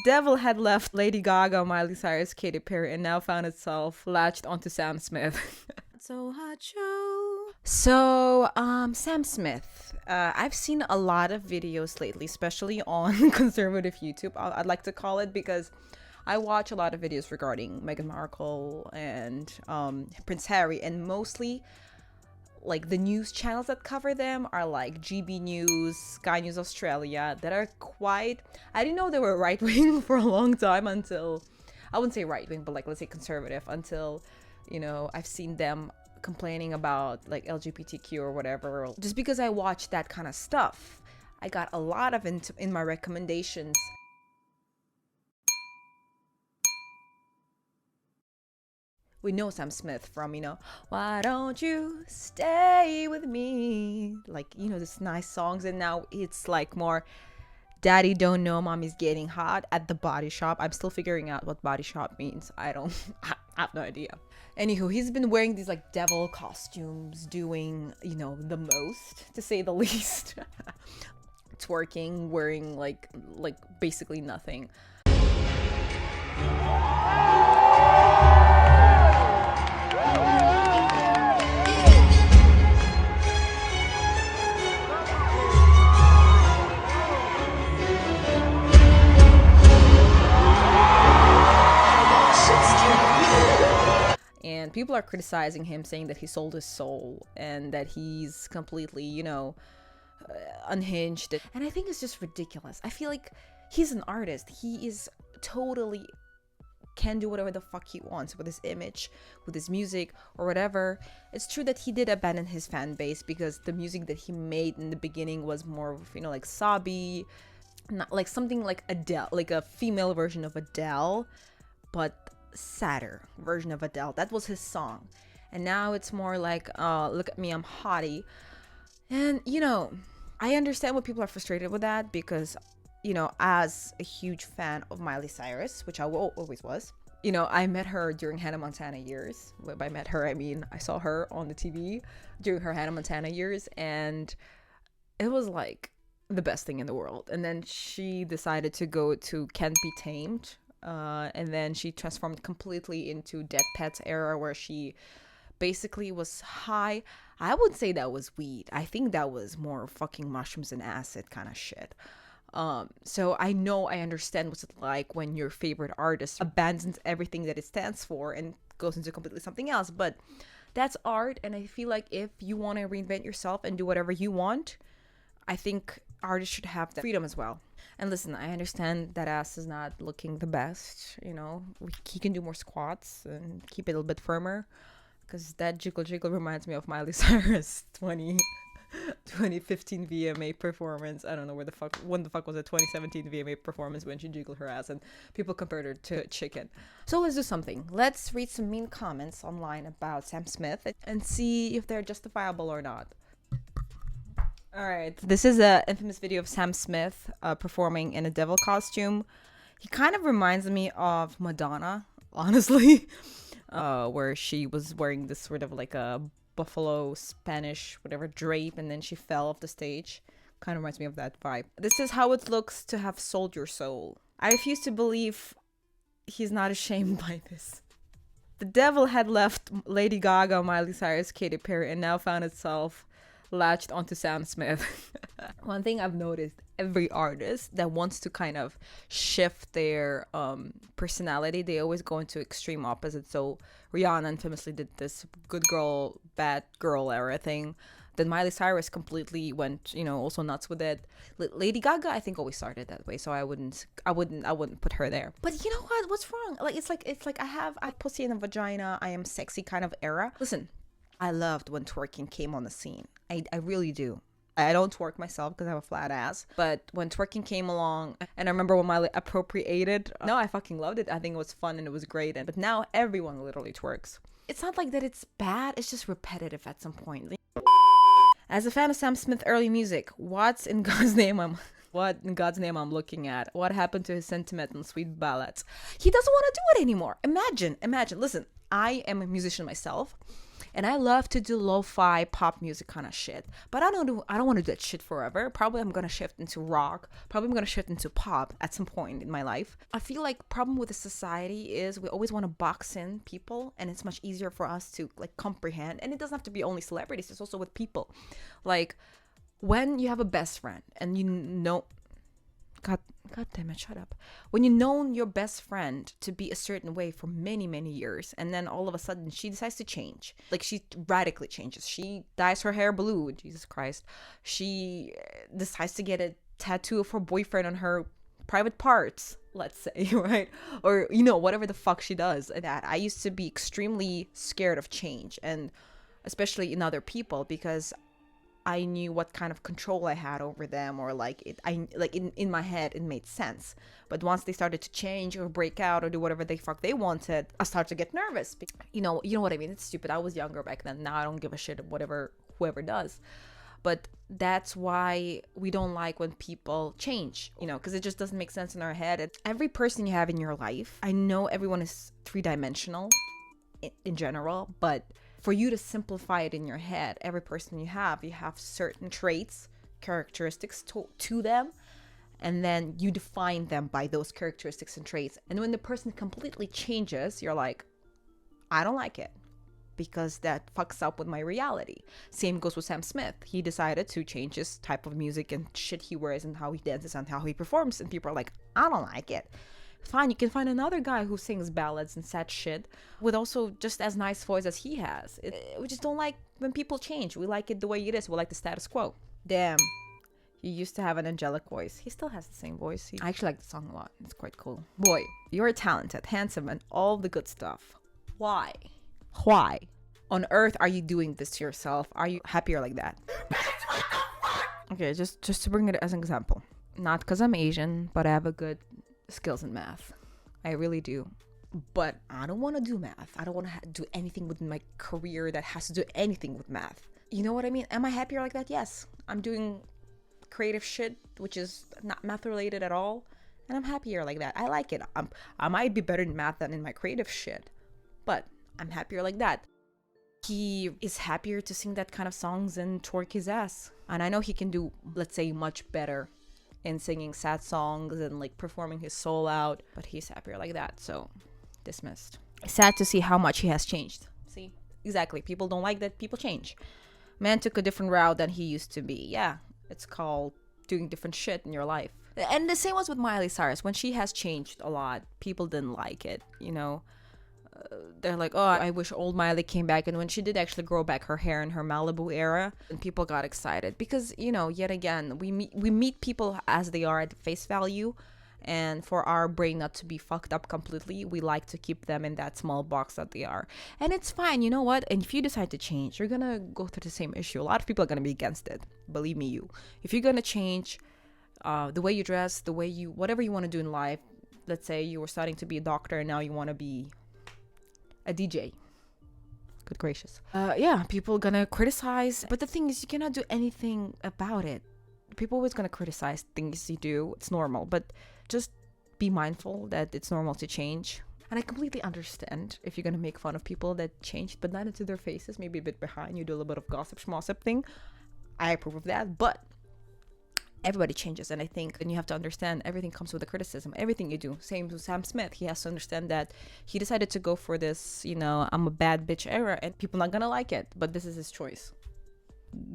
devil had left Lady Gaga, Miley Cyrus, Katy Perry, and now found itself latched onto Sam Smith. So hot show. So, Sam Smith. I've seen a lot of videos lately, especially on conservative YouTube, I'd like to call it, because I watch a lot of videos regarding Meghan Markle and Prince Harry, and mostly like the news channels that cover them are like GB News, Sky News Australia, that are quite, I didn't know they were right-wing for a long time until, I wouldn't say right-wing, but like let's say conservative, until, you know, I've seen them complaining about like LGBTQ or whatever. Just because I watched that kind of stuff, I got a lot of it in my recommendations. We know Sam Smith from, you know, why don't you stay with me? Like, you know, this nice songs. And now it's like more daddy don't know mommy's getting hot at the body shop. I'm still figuring out what body shop means. I have no idea. Anywho, he's been wearing these like devil costumes, doing, you know, the most, to say the least. Twerking, wearing like basically nothing. And people are criticizing him, saying that he sold his soul and that he's completely, you know, unhinged. And I think it's just ridiculous. I feel like he's an artist. He is totally can do whatever the fuck he wants with his image, with his music, or whatever. It's true that he did abandon his fan base because the music that he made in the beginning was more of, you know, like sobby, not like something like Adele, like a female version of Adele, but sadder version of Adele. That was his song. And now it's more like, look at me, I'm hottie. And, you know, I understand why people are frustrated with that, because, you know, as a huge fan of Miley Cyrus, which I always was, you know, I met her during Hannah Montana years. By met her, I mean I saw her on the TV during her Hannah Montana years, and it was like the best thing in the world. And then she decided to go to Can't Be Tamed, and then she transformed completely into Dead Pets era, where she basically was high. I would say that was weed. I think that was more fucking mushrooms and acid kind of shit. So I understand what's it like when your favorite artist abandons everything that it stands for and goes into completely something else. But that's art, and I feel like if you want to reinvent yourself and do whatever you want, I think artists should have that freedom as well. And listen, I understand that ass is not looking the best, you know. He can do more squats and keep it a little bit firmer, because that jiggle jiggle reminds me of Miley Cyrus 2015 VMA performance. I don't know when the fuck was it, 2017 VMA performance, when she jiggled her ass and people compared her to a chicken. So let's do something. Let's read some mean comments online about Sam Smith and see if they're justifiable or not. Alright, this is an infamous video of Sam Smith performing in a devil costume. He kind of reminds me of Madonna, honestly, where she was wearing this sort of like a buffalo Spanish whatever drape, and then she fell off the stage. Kind of reminds me of that vibe. This is how it looks to have sold your soul. I refuse to believe he's not ashamed by this. The devil had left Lady Gaga, Miley Cyrus, Katy Perry, and now found itself latched onto Sam Smith. One thing I've noticed, every artist that wants to kind of shift their personality, they always go into extreme opposites. So Rihanna infamously did this good girl, bad girl era thing. Then Miley Cyrus completely went, you know, also nuts with it. Lady Gaga, I think, always started that way, so I wouldn't put her there. But you know what? What's wrong? Like it's like I have a pussy and a vagina, I am sexy kind of era. Listen, I loved when twerking came on the scene. I really do. I don't twerk myself because I have a flat ass. But when twerking came along, and I remember when Miley appropriated, no, I fucking loved it. I think it was fun and it was great. But now everyone literally twerks. It's not like that it's bad. It's just repetitive at some point. As a fan of Sam Smith early music, what in God's name I'm looking at? What happened to his sentimental sweet ballads? He doesn't want to do it anymore. Imagine. Listen, I am a musician myself. And I love to do lo-fi pop music kind of shit. But I don't want to do that shit forever. Probably I'm gonna shift into rock. Probably I'm gonna shift into pop at some point in my life. I feel like problem with the society is we always want to box in people, and it's much easier for us to like comprehend. And it doesn't have to be only celebrities, it's also with people. Like when you have a best friend and you know, God damn it, shut up. When you known your best friend to be a certain way for many, many years, and then all of a sudden she decides to change. Like she radically changes. She dyes her hair blue, Jesus Christ. She decides to get a tattoo of her boyfriend on her private parts, let's say, right? Or, you know, whatever the fuck she does. And that I used to be extremely scared of change, and especially in other people, because I knew what kind of control I had over them, or like in my head it made sense. But once they started to change or break out or do whatever the fuck they wanted, I started to get nervous. You know what I mean? It's stupid. I was younger back then. Now I don't give a shit whatever whoever does. But that's why we don't like when people change, you know, because it just doesn't make sense in our head. Every person you have in your life, I know everyone is three-dimensional in general, but for you to simplify it in your head, every person you have certain traits, characteristics to them, and then you define them by those characteristics and traits. And when the person completely changes, you're like, I don't like it, because that fucks up with my reality. Same goes with Sam Smith. He decided to change his type of music and shit he wears and how he dances and how he performs, and people are like, I don't like it. Fine, you can find another guy who sings ballads and sad shit with also just as nice voice as he has. We just don't like when people change. We like it the way it is. We like the status quo. Damn, he used to have an angelic voice. He still has the same voice. I actually like the song a lot. It's quite cool. Boy, you're talented, handsome, and all the good stuff. Why on earth are you doing this to yourself? Are you happier like that? Okay, just to bring it as an example. Not because I'm Asian, but I have a good skills in math. I really do. But I don't want to do math. I don't want to do anything with my career that has to do anything with math. You know what I mean? Am I happier like that? Yes. I'm doing creative shit which is not math related at all, and I'm happier like that. I like it. I might be better in math than in my creative shit, but I'm happier like that. He is happier to sing that kind of songs and twerk his ass. And I know he can do, let's say, much better in singing sad songs and like performing his soul out, but he's happier like that, so dismissed. Sad to see how much he has changed. See, exactly, people don't like that people change. Man took a different route than he used to be. Yeah, it's called doing different shit in your life. And the same was with Miley Cyrus. When she has changed a lot, people didn't like it, you know. They're like, oh, I wish old Miley came back. And when she did actually grow back her hair in her Malibu era, and people got excited because, you know, yet again, we meet people as they are at face value, and for our brain not to be fucked up completely, we like to keep them in that small box that they are. And it's fine, you know what? And if you decide to change, you're gonna go through the same issue. A lot of people are gonna be against it, believe me. If you're gonna change the way you dress, the way you, whatever you want to do in life, let's say you were starting to be a doctor and now you want to be a DJ. Good gracious. Yeah, people gonna criticize, but the thing is, you cannot do anything about it. People always gonna criticize things you do. It's normal, but just be mindful that it's normal to change. And I completely understand if you're gonna make fun of people that changed, but not into their faces, maybe a bit behind. You do a little bit of gossip schmossip thing. I approve of that, but everybody changes, and I think, and you have to understand, everything comes with a criticism. Everything you do. Same with Sam Smith. He has to understand that he decided to go for this, you know, I'm a bad bitch era, and people not gonna like it, but this is his choice.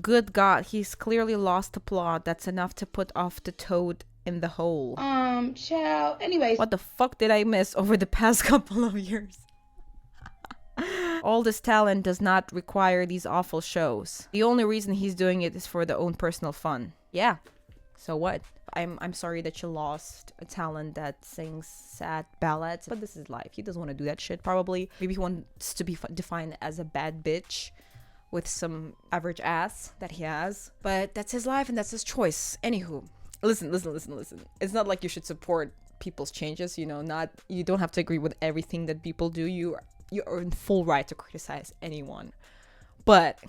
Good God, he's clearly lost the plot. That's enough to put off the toad in the hole. Child. Anyways, what the fuck did I miss over the past couple of years? All this talent does not require these awful shows. The only reason he's doing it is for their own personal fun. Yeah. So what? I'm sorry that you lost a talent that sings sad ballads, but this is life. He doesn't want to do that shit, probably. Maybe he wants to be defined as a bad bitch with some average ass that he has. But that's his life and that's his choice. Anywho, listen. It's not like you should support people's changes, you know, you don't have to agree with everything that people do. You're in full right to criticize anyone. But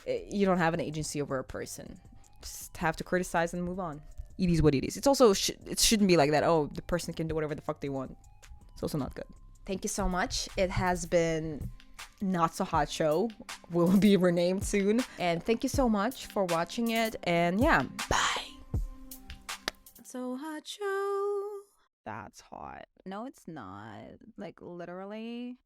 you don't have an agency over a person. Just have to criticize and move on. It is what it is. It's also it shouldn't be like that. Oh, the person can do whatever the fuck they want. It's also not good. Thank you so much. It has been Not So Hot show will be renamed soon. And thank you so much for watching it. And yeah, bye. So Hot show. That's hot. No, it's not. Like, literally.